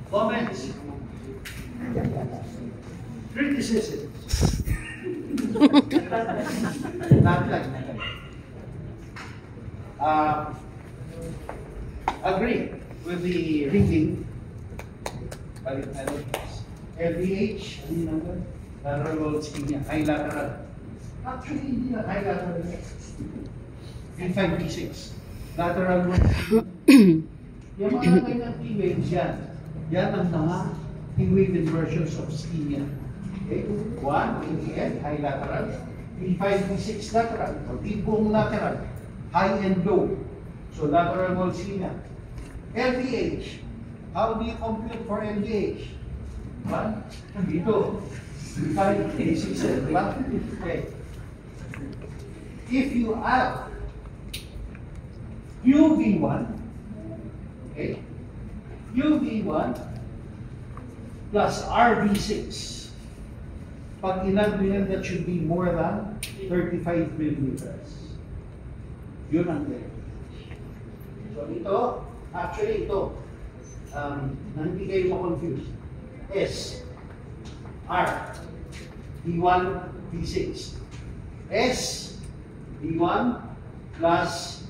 Comments? Criticism? Not like that. Agree with the reading. LVH, lateral wall ischemia, high lateral. Actually, hindi na high lateral. V5, V6. Lateral wall ischemia. Yung mga kanyang T-waves yan. Yan ang mga T-wave inversions of ischemia. Okay? 1, ATL, high lateral. V5, V6 lateral. O T-buong lateral. High and low. So lateral wall ischemia. LVH. How do you compute for LVH? 1, dito. 5, 6, di ba? Okay. If you add UV1, okay, UV1 plus RV6, pag inad mo yan, that should be more than 35 millimeters. Yun ang LVH. So ito, actually ito, hindi kayo ma-confuse. S, R, V1, V6. S, V1 plus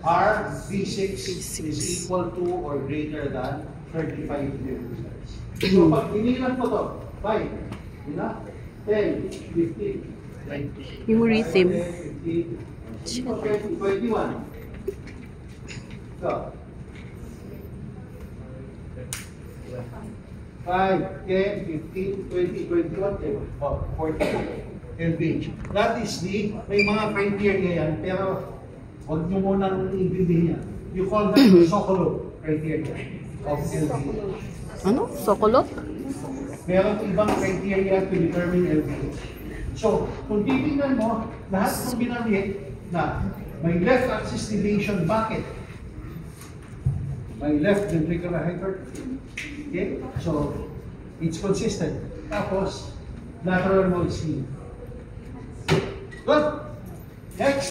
R, V6 is equal to or greater than 35 millimeters. So pag hinilang ko to, 5, 10, 15, yung rhythm. 20, 21. So, 5, 10, 15, 20, 21, 40 LVH. That is the, may mga criteria yan, pero huwag nyo munang intindihin yan. You call that the Sokolov criteria of LVH. Ano? Sokolov? Meron ibang criteria to determine LVH. So, kung titignan mo, lahat ng binanggit na may left axis deviation, bakit? May left ventricular hypertrophy. Okay? So, it's consistent. Tapos, lateral wall ischemia. Good. Next.